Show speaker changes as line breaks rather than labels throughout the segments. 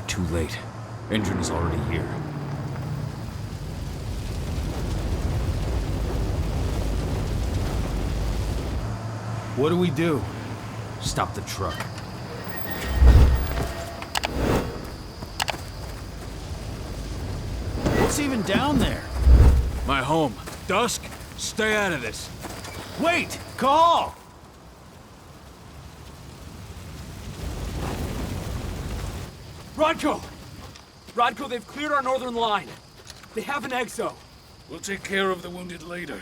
Too late. Engine is already here.
What do we do?
Stop the truck.
What's even down there?
My home. Dusk, stay out of this.
Wait! Cahal!
Rodko! Rodko, they've cleared our northern line. They have an exo.
We'll take care of the wounded later.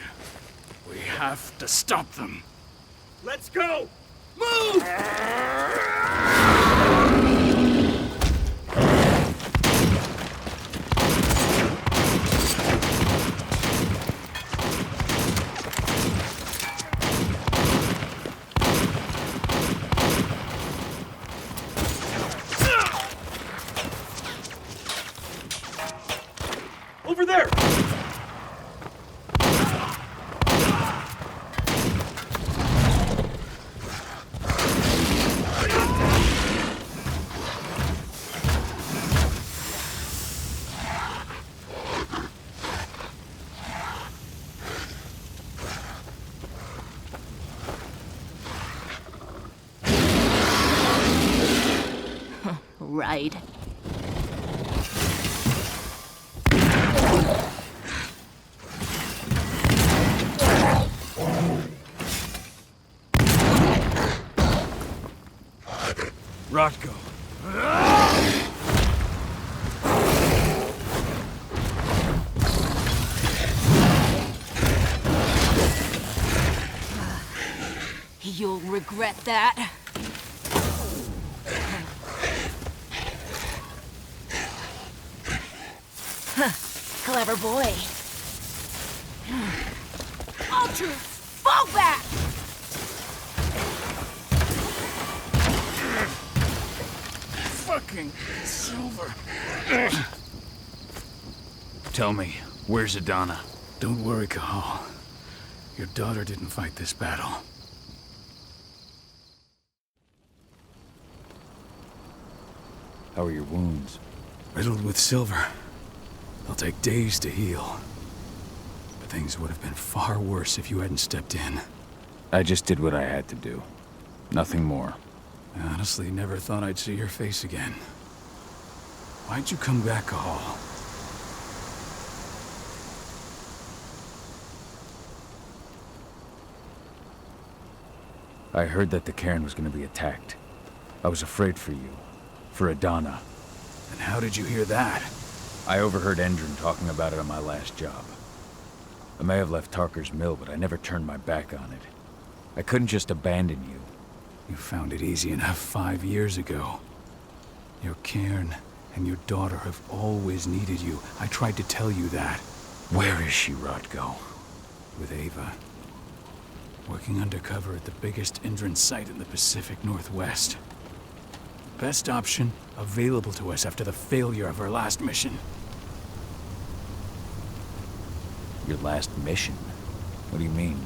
We have to stop them.
Let's go! Move! Over there!
Right.
Rodko.
You'll regret that. Huh. Clever boy. Ultra, fall back!
Fucking Silver.
Tell me, where's Adana?
Don't worry, Cahal. Your daughter didn't fight this battle.
How are your wounds?
Riddled with silver. They'll take days to heal. But things would have been far worse if you hadn't stepped in.
I just did what I had to do. Nothing more.
I honestly never thought I'd see your face again. Why'd you come back, Cahal?
I heard that the cairn was going to be attacked. I was afraid for you. For Adana.
And how did you hear that?
I overheard Endron talking about it on my last job. I may have left Tarker's mill, but I never turned my back on it. I couldn't just abandon you.
You found it easy enough 5 years ago. Your cairn and your daughter have always needed you. I tried to tell you that.
Where is she, Rodko?
With Ava. Working undercover at the biggest Endron site in the Pacific Northwest. Best option available to us after the failure of our last mission.
Your last mission? What do you mean?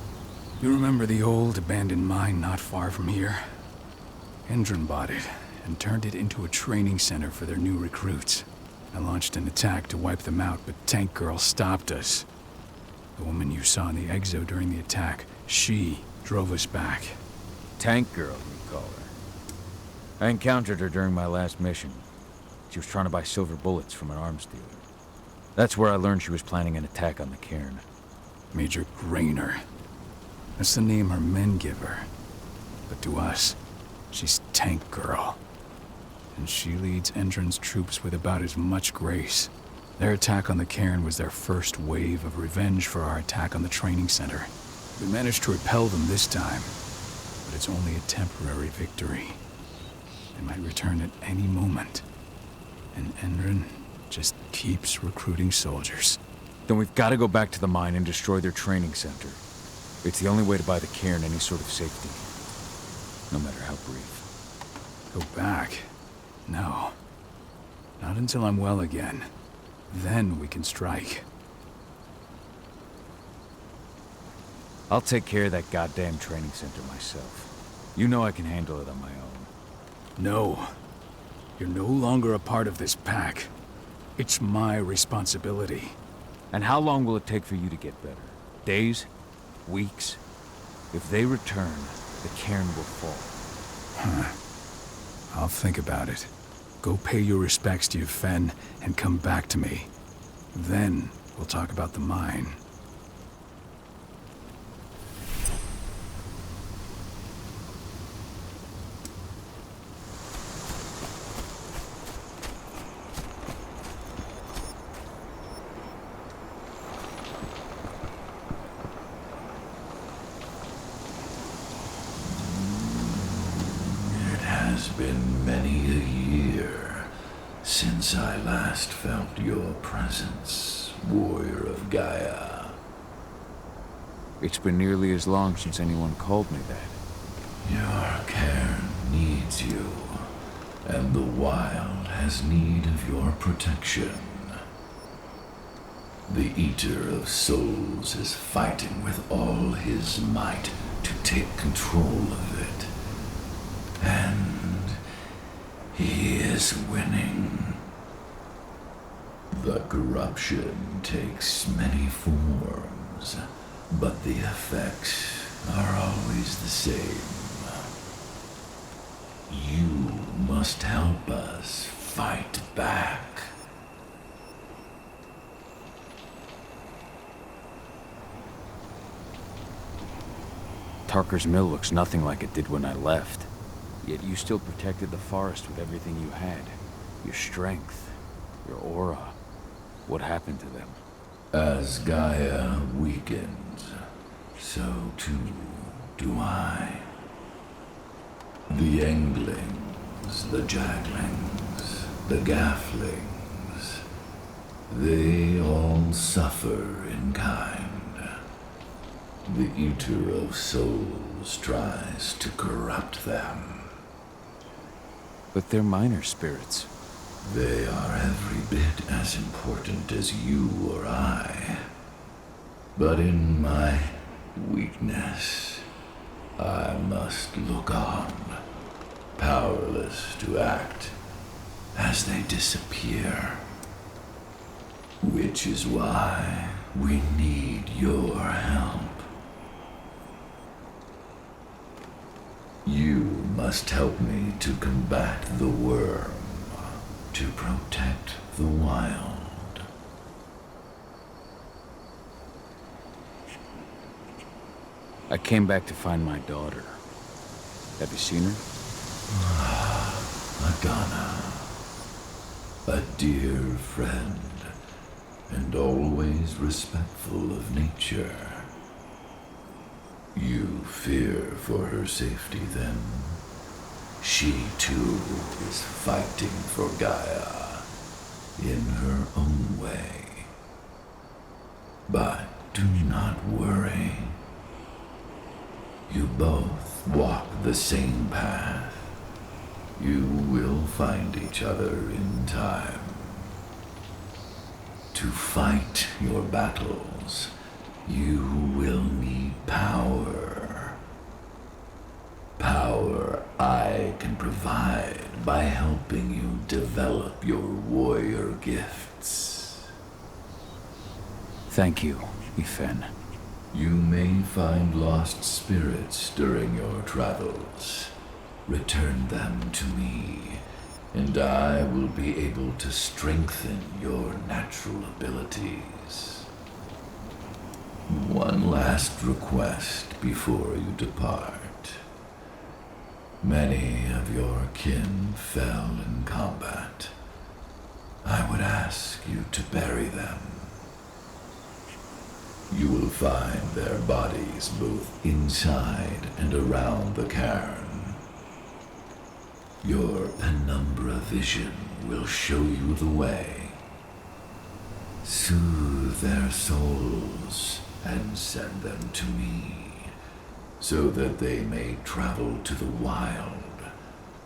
You remember the old abandoned mine not far from here? Endron bought it and turned it into a training center for their new recruits. I launched an attack to wipe them out, but Tank Girl stopped us. The woman you saw in the exo during the attack, she drove us back.
Tank Girl, you call her. I encountered her during my last mission. She was trying to buy silver bullets from an arms dealer. That's where I learned she was planning an attack on the cairn.
Major Grainer. That's the name her men give her. But to us, she's Tank Girl. And she leads Endron's troops with about as much grace. Their attack on the cairn was their first wave of revenge for our attack on the training center. We managed to repel them this time, but it's only a temporary victory. They might return at any moment. And Endron just keeps recruiting soldiers.
Then we've got to go back to the mine and destroy their training center. It's the only way to buy the cairn any sort of safety. No matter how brief.
Go back? No. Not until I'm well again. Then we can strike.
I'll take care of that goddamn training center myself. You know I can handle it on my own.
No. You're no longer a part of this pack. It's my responsibility.
And how long will it take for you to get better? Days? Weeks? If they return, the cairn will fall.
I'll think about it. Go pay your respects to your Fen and come back to me. Then we'll talk about the mine.
It has been many a year since I last felt your presence, warrior of Gaia.
It's been nearly as long since anyone called me that.
Your cairn needs you, and the wild has need of your protection. The Eater of Souls is fighting with all his might to take control of it. And he is winning. The corruption takes many forms, but the effects are always the same. You must help us fight back.
Tarker's mill looks nothing like it did when I left. Yet you still protected the forest with everything you had. Your strength, your aura. What happened to them?
As Gaia weakens, so too do I. The Englings, the Jaglings, the Gafflings, they all suffer in kind. The Eater of Souls tries to corrupt them.
But they're minor spirits.
They are every bit as important as you or I. But in my weakness, I must look on, powerless to act as they disappear. Which is why we need your help. You must help me to combat the worm, to protect the wild.
I came back to find my daughter. Have you seen her?
Agana, a dear friend, and always respectful of nature. You fear for her safety, then? She, too, is fighting for Gaia, in her own way. But do not worry. You both walk the same path. You will find each other in time. To fight your battles, you will need power. Power I can provide by helping you develop your warrior gifts.
Thank you, Ifen.
You may find lost spirits during your travels. Return them to me, and I will be able to strengthen your natural abilities. One last request before you depart. Many of your kin fell in combat. I would ask you to bury them. You will find their bodies both inside and around the cairn. Your penumbra vision will show you the way. Soothe their souls and send them to me, so that they may travel to the wild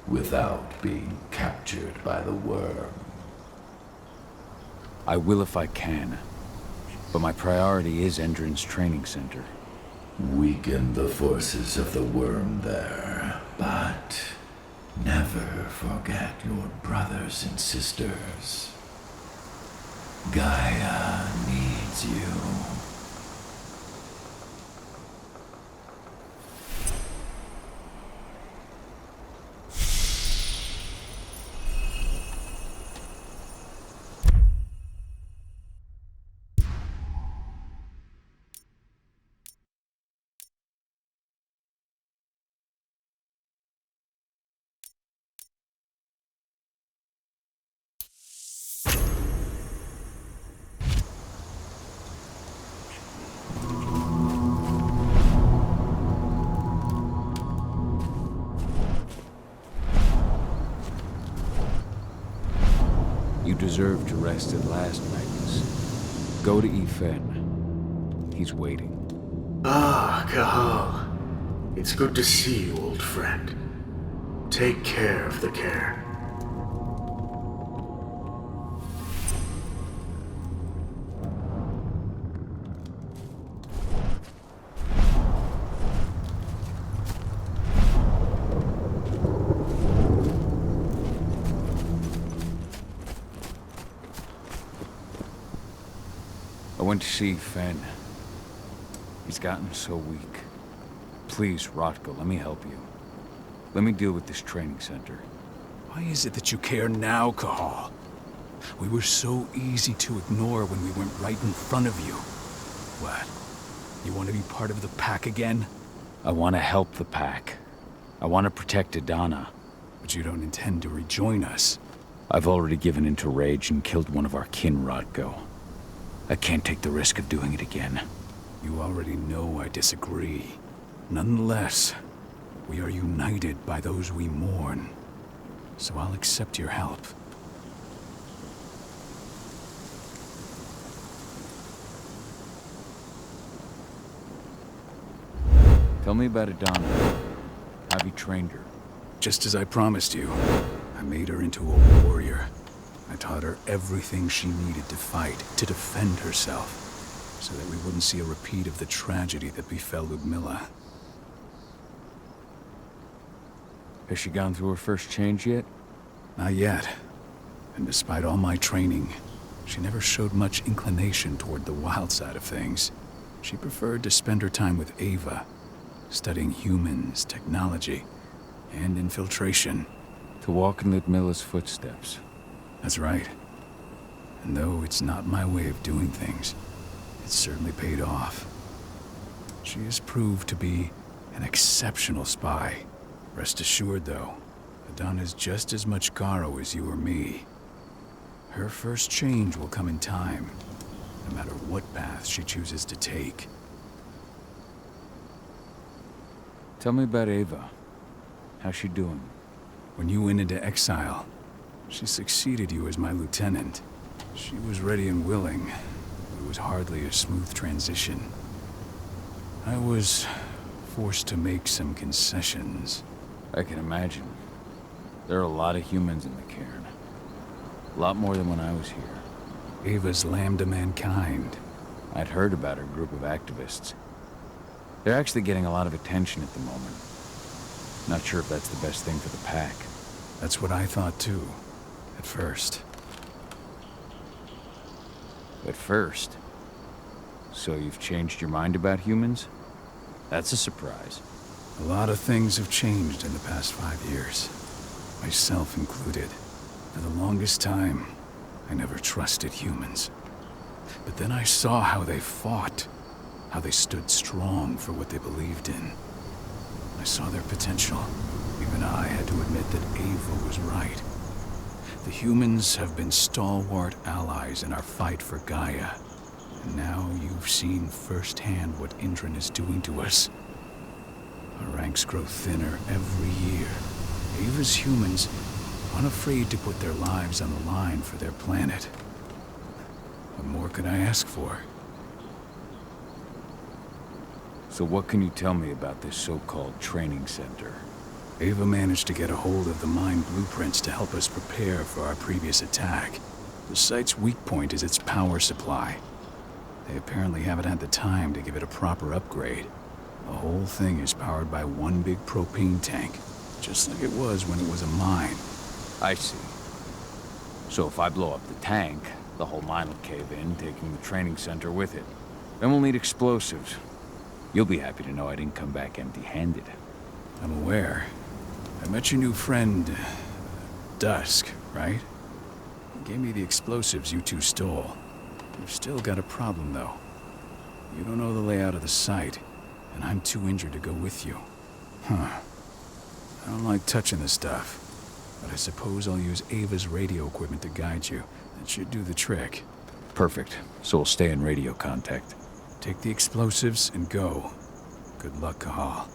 without being captured by the worm.
I will if I can, but my priority is Endron's training center.
Weaken the forces of the worm there, but Never forget your brothers and sisters. Gaia needs you.
You deserve to rest at last, Magnus. Go to Efen. He's waiting.
Ah, Cahal. It's good to see you, old friend. Take care of the care.
I went to see Fen. He's gotten so weak. Please, Rotko, let me help you. Let me deal with this training center.
Why is it that you care now, Cahal? We were so easy to ignore when we went right in front of you. What? You want to be part of the pack again?
I want to help the pack. I want to protect Adana.
But you don't intend to rejoin us.
I've already given in to rage and killed one of our kin, Rotko. I can't take the risk of doing it again.
You already know I disagree. Nonetheless, we are united by those we mourn. So I'll accept your help.
Tell me about Adana. Have you trained her?
Just as I promised you, I made her into a warrior. I taught her everything she needed to fight, to defend herself, so that we wouldn't see a repeat of the tragedy that befell Ludmilla.
Has she gone through her first change yet?
Not yet. And despite all my training, she never showed much inclination toward the wild side of things. She preferred to spend her time with Ava, studying humans, technology, and infiltration.
To walk in Ludmilla's footsteps.
That's right. And though it's not my way of doing things, it's certainly paid off. She has proved to be an exceptional spy. Rest assured, though, Adana's just as much Garou as you or me. Her first change will come in time, no matter what path she chooses to take.
Tell me about Ava. How's she doing?
When you went into exile, she succeeded you as my lieutenant. She was ready and willing, but it was hardly a smooth transition. I was forced to make some concessions.
I can imagine. There are a lot of humans in the cairn. A lot more than when I was here.
Ava's lamb to mankind.
I'd heard about her group of activists. They're actually getting a lot of attention at the moment. Not sure if that's the best thing for the pack.
That's what I thought too, at first.
At first? So you've changed your mind about humans? That's a surprise.
A lot of things have changed in the past 5 years. Myself included. For the longest time, I never trusted humans. But then I saw how they fought, how they stood strong for what they believed in. I saw their potential. Even I had to admit that Ava was right. The humans have been stalwart allies in our fight for Gaia. And now you've seen firsthand what Indran is doing to us. Our ranks grow thinner every year. Ava's humans unafraid to put their lives on the line for their planet. What more could I ask for?
So what can you tell me about this so-called training center?
Ava managed to get a hold of the mine blueprints to help us prepare for our previous attack. The site's weak point is its power supply. They apparently haven't had the time to give it a proper upgrade. The whole thing is powered by one big propane tank, just like it was when it was a mine.
I see. So if I blow up the tank, the whole mine will cave in, taking the training center with it. Then we'll need explosives. You'll be happy to know I didn't come back empty-handed.
I'm aware. I met your new friend, Dusk, right? He gave me the explosives you two stole. You've still got a problem, though. You don't know the layout of the site, and I'm too injured to go with you. Huh. I don't like touching the stuff, but I suppose I'll use Ava's radio equipment to guide you. That should do the trick.
Perfect. So we'll stay in radio contact.
Take the explosives and go. Good luck, Cahal.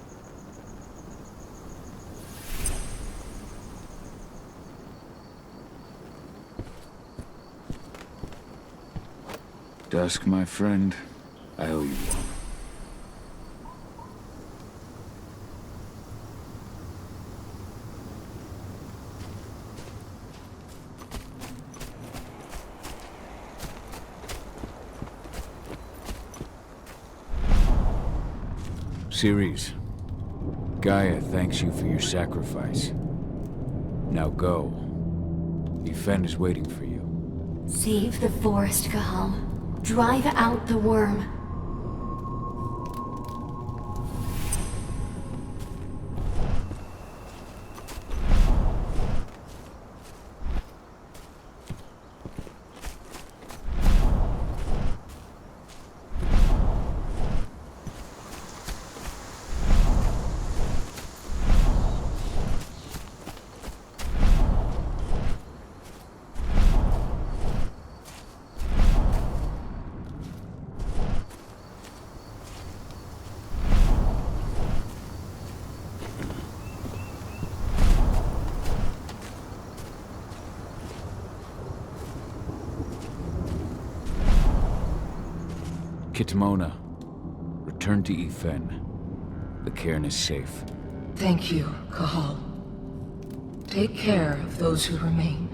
Dusk, my friend, I owe you one. Ceres, Gaia thanks you for your sacrifice. Now go. Efen is waiting for you.
Save the forest, Cahal. Drive out the worm.
Kitamona, return to Efen. The cairn is safe.
Thank you, Cahal. Take care of those who remain.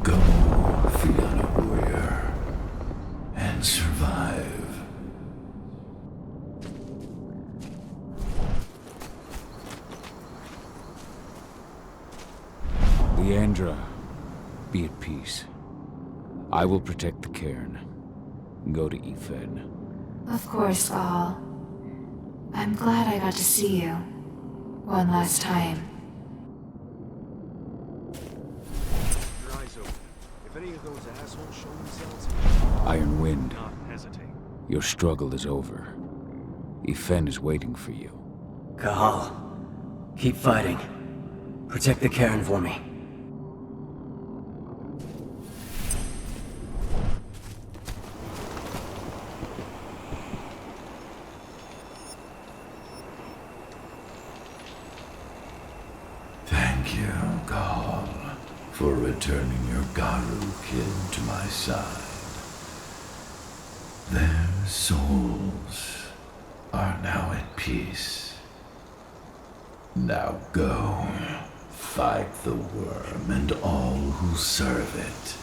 Go, Fianna warrior, and survive.
Leandra, be at peace. I will protect the cairn. Go to Efen.
Of course, Cahal. I'm glad I got to see you. One last time.
Your eyes open. If any of those assholes show themselves,
Iron Wind,
do not hesitate.
your struggle is over. Efen is waiting for you.
Cahal, keep fighting. Protect the cairn for me.
Thank you, Cahal, for returning your Garou kin to my side. Their souls are now at peace. Now go, fight the worm and all who serve it.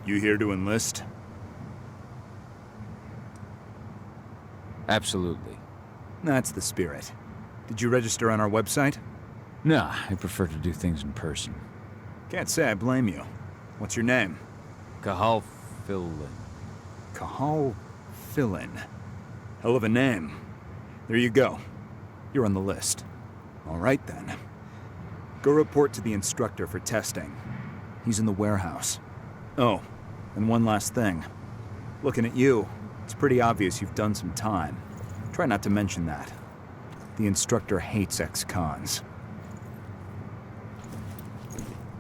You here to enlist?
Absolutely.
That's the spirit. Did you register on our website?
Nah, I prefer to do things in person.
Can't say I blame you. What's your name?
Cahal Fillin.
Cahal Fillin. Hell of a name. There you go. You're on the list. All right then. Go report to the instructor for testing. He's in the warehouse. Oh, and one last thing. Looking at you, it's pretty obvious you've done some time. Try not to mention that. The instructor hates ex-cons.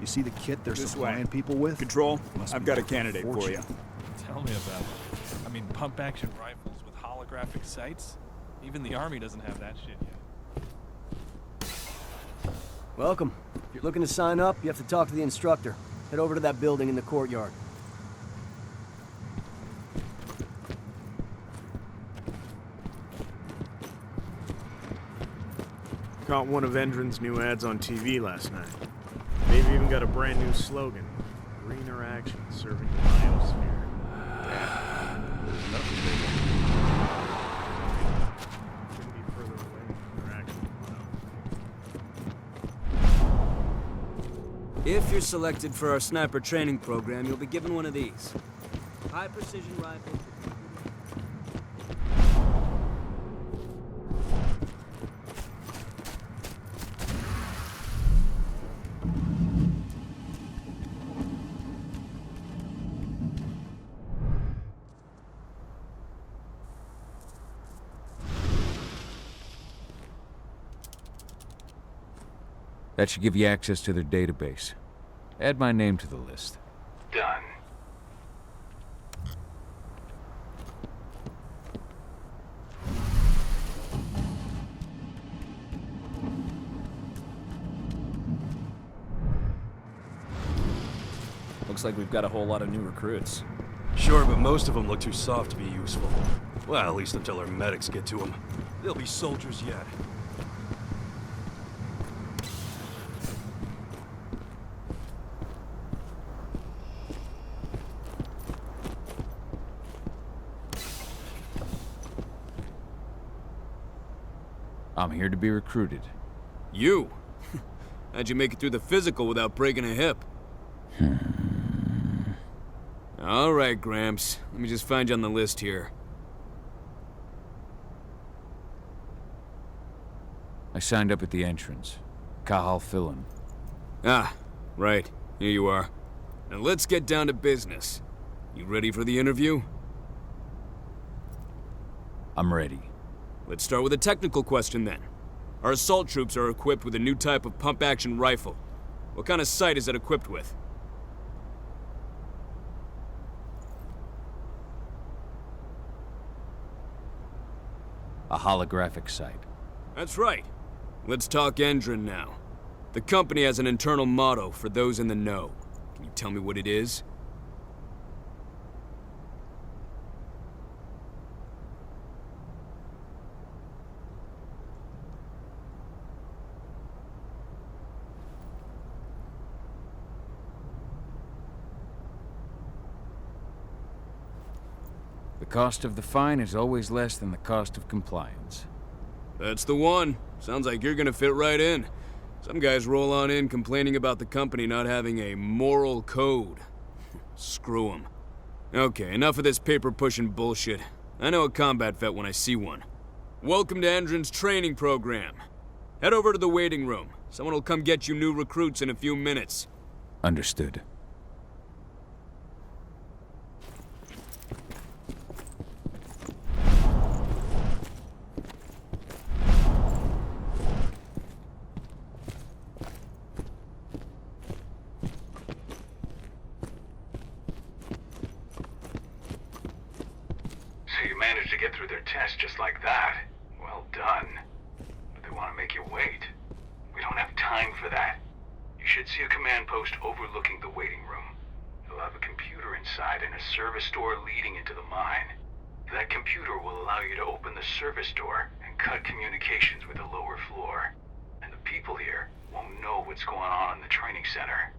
You see the kit they're
This
supplying
way.
people with?
Control,
Must
I've
be
got a
worth
candidate for you.
fortune.
Tell me about it. I mean, pump-action rifles with holographic sights? Even the Army doesn't have that shit yet.
Welcome. If you're looking to sign up, you have to talk to the instructor. Head over to that building in the courtyard.
Caught one of Endron's new ads on TV last night. They've even got a brand new slogan. Greener action serving the biosphere. Yeah. There's nothing bigger. Couldn't be further away from their actual motto.
If you're selected for our sniper training program, you'll be given one of these. High precision rifle.
That should give you access to their database. Add my name to the list.
Done.
Looks like we've got a whole lot of new recruits.
Sure, but most of them look too soft to be useful. Well, at least until our medics get to them. They'll be soldiers yet.
I'm here to be recruited.
You? How'd you make it through the physical without breaking a hip? All right, Gramps. Let me just find you on the list here.
I signed up at the entrance. Cahal Fillin.
Ah, right. Here you are. Now let's get down to business. You ready for the interview?
I'm ready.
Let's start with a technical question then. Our assault troops are equipped with a new type of pump-action rifle. What kind of sight is it equipped with?
A holographic sight.
That's right. Let's talk Endron now. The company has an internal motto for those in the know. Can you tell me what it is?
The cost of the fine is always less than the cost of compliance.
That's the one. Sounds like you're gonna fit right in. Some guys roll on in complaining about the company not having a moral code. Screw 'em. Okay, enough of this paper-pushing bullshit. I know a combat vet when I see one. Welcome to Endron's training program. Head over to the waiting room. Someone will come get you new recruits in a few minutes.
Understood.
So you managed to get through their test just like that. Well done. But they want to make you wait. We don't have time for that. You should see a command post overlooking the waiting room. It'll have a computer inside and a service door leading into the mine. That computer will allow you to open the service door and cut communications with the lower floor. And the people here won't know what's going on in the training center.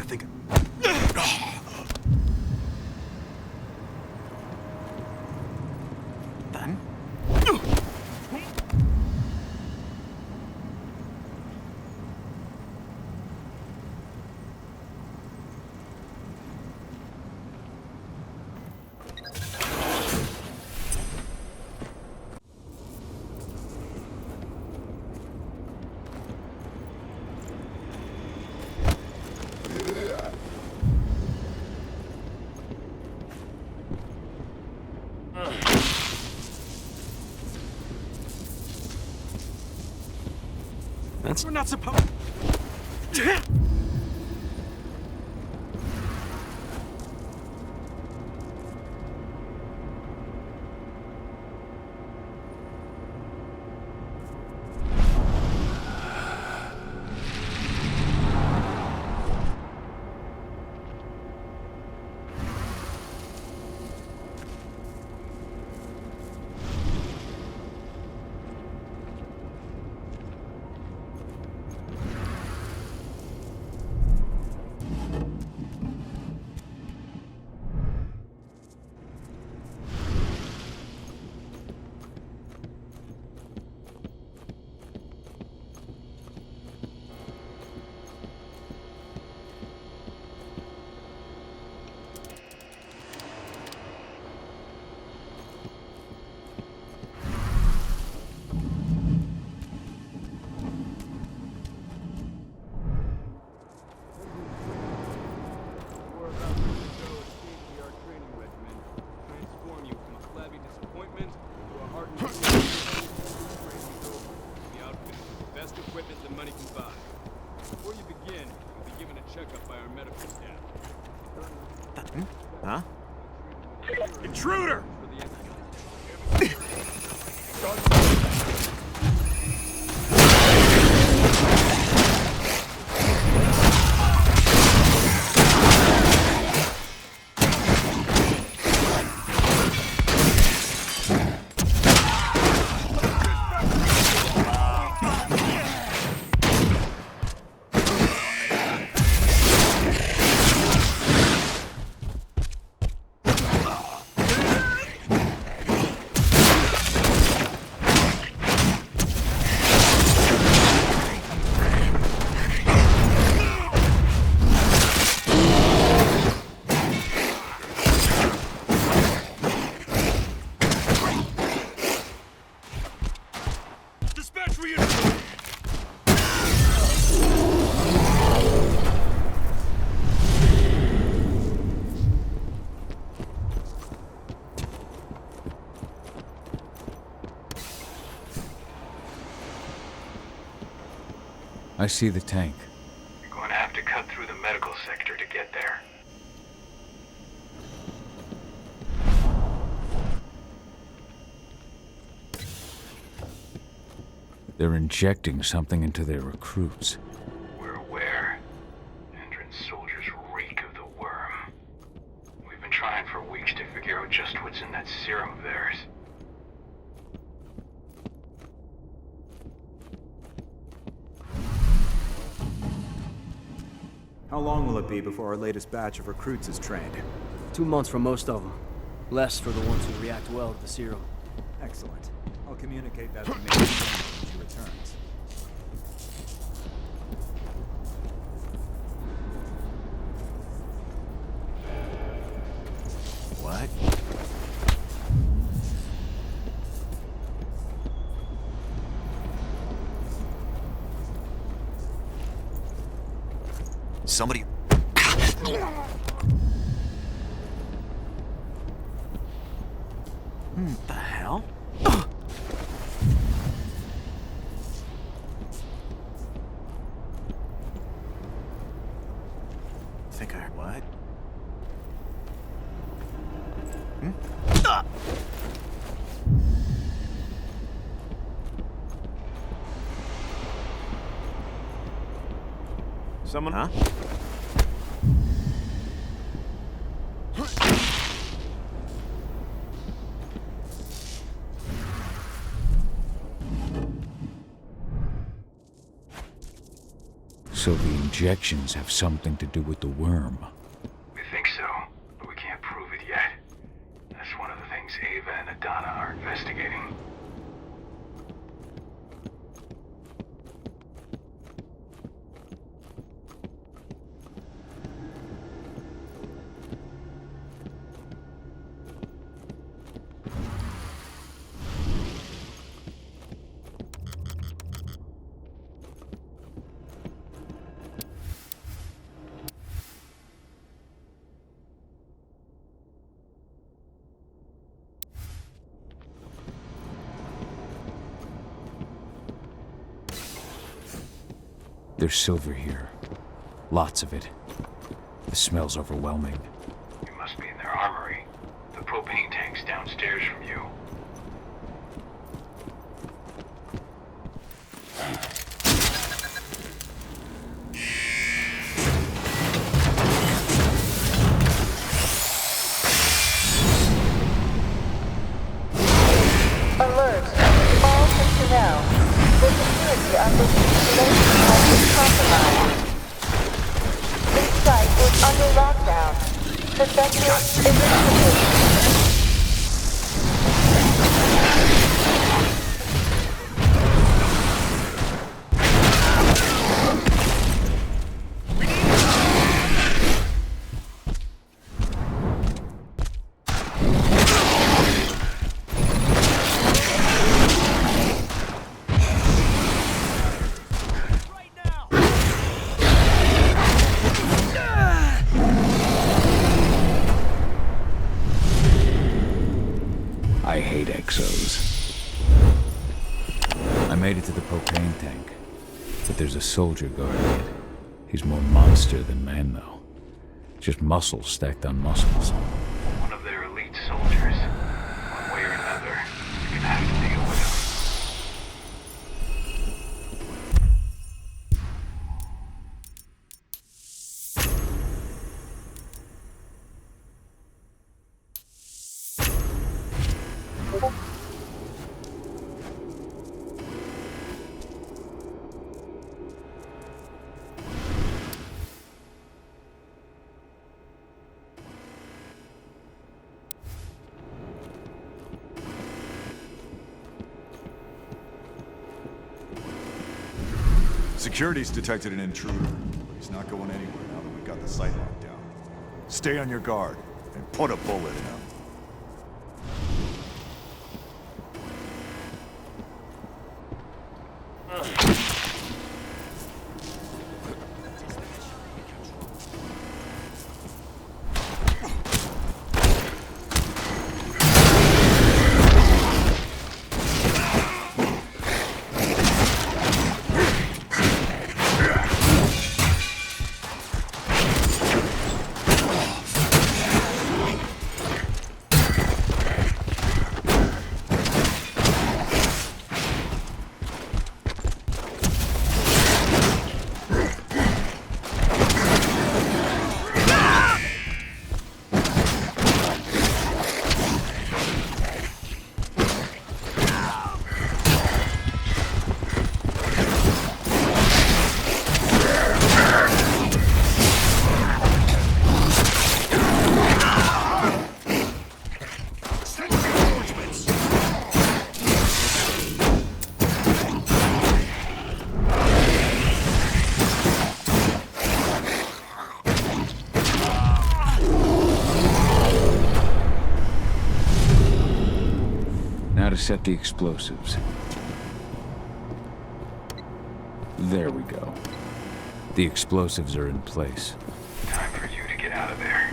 think...
Then?
We're not supposed...
Huh?
Intruder!
I see the tank.
You're going to have to cut through the medical sector to get there.
They're injecting something into their recruits.
We're aware. Endron's soldiers reek of the worm. We've been trying for weeks to figure out just what's in that serum of theirs.
How long will it be before our latest batch of recruits is trained?
2 months for most of them. Less for the ones who react well to the serum.
Excellent. I'll communicate that to me when she returns.
What? Somebody... The hell? Think I heard what? Someone... Huh?
So the injections have something to do with the worm.
We think so, but we can't prove it yet. That's one of the things Ava and Adana are investigating.
There's silver here. Lots of it. The smell's overwhelming.
You must be in their armory. The propane tank's downstairs from you.
Alert! All personnel. The security of this installation has been compromised. This site is under lockdown. Protective evacuation.
I hate exos. I made it to the propane tank, but there's a soldier guarding it. He's more monster than man, though. Just muscles stacked on muscles.
One of their elite soldiers. One way or another, you're gonna have to deal with him.
Security's detected an intruder, but he's not going anywhere now that we've got the site locked down. Stay on your guard and put a bullet in him.
Now to set the explosives. There we go. The explosives are in place.
Time for you to get out of there.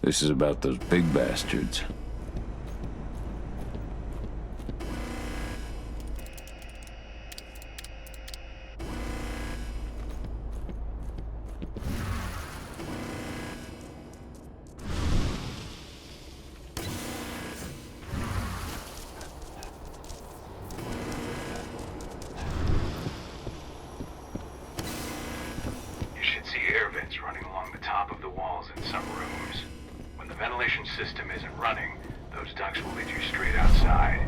This is about those big bastards.
System isn't running, those ducts will lead you straight outside.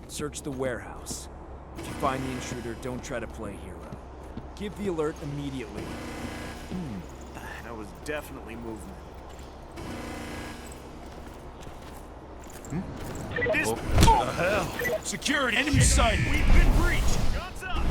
Search the warehouse. If you find the intruder, don't try to play hero. Give the alert immediately.
That was definitely movement.
This... What the hell? Security! Enemy sighted! We've been breached! Guns up!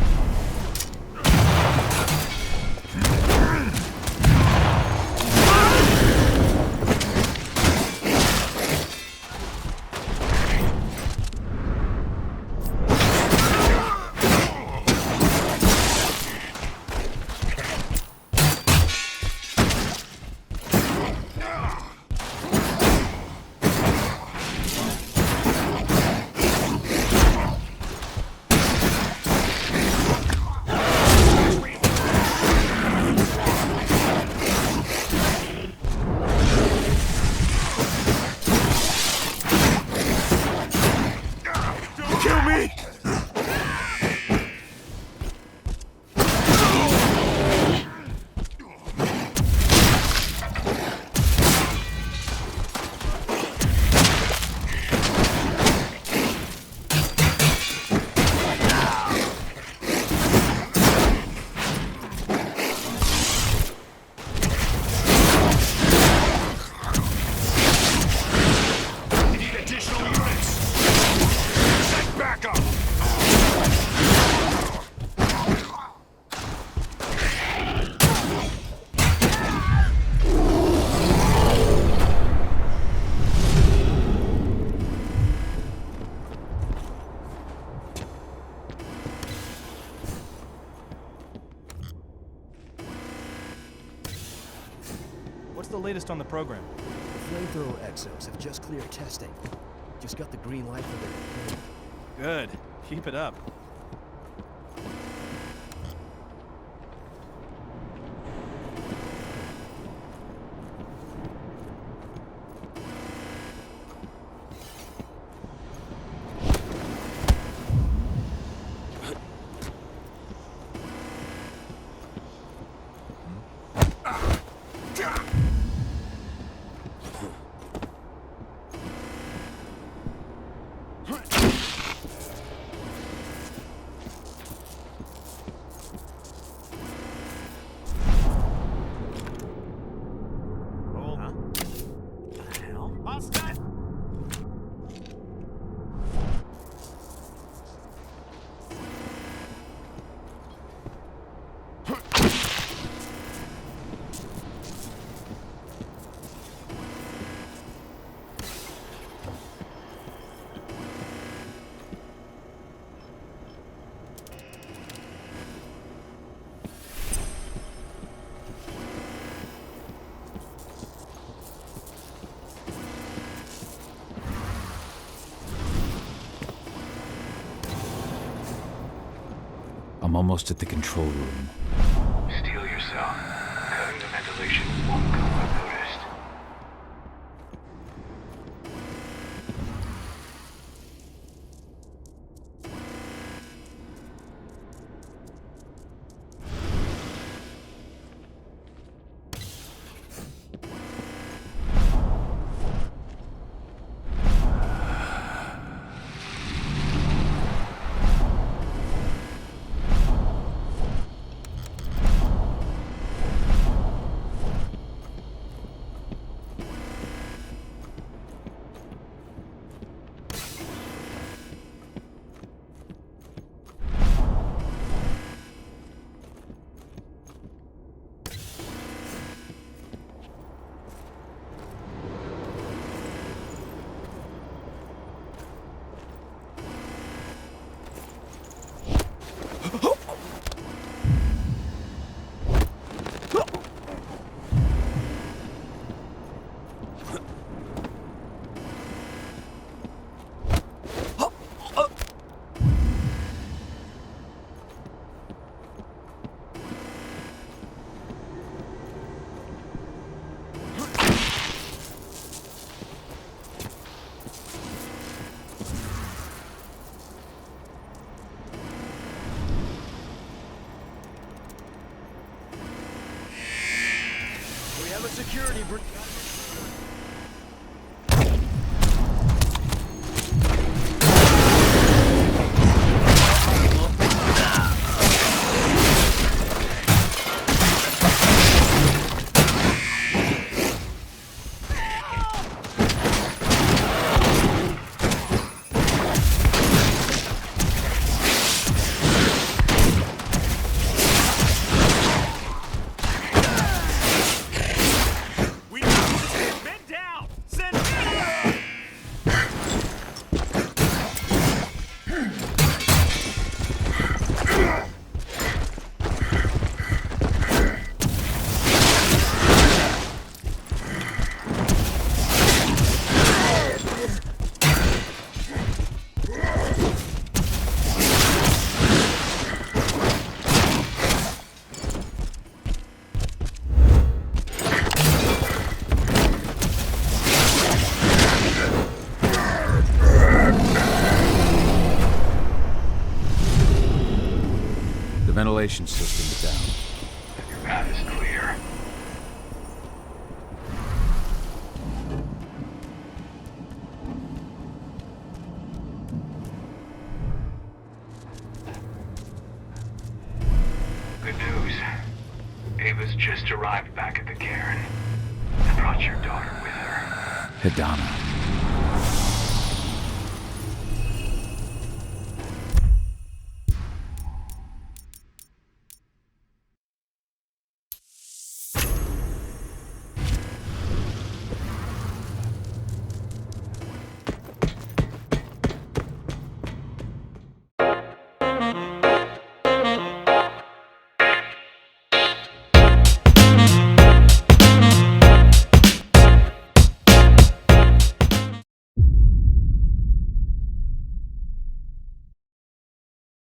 the latest on the program?
The flamethrower exos have just cleared testing. Just got the green light for their deployment.
Good. Keep it up.
I'm almost at the control room.
Steel yourself. Cutting the ventilation won't go unnoticed.
security bring...
Ventilation system is down.
Your path is clear. Good news. Ava's just arrived back at the cairn and brought your daughter with her.
Hidana.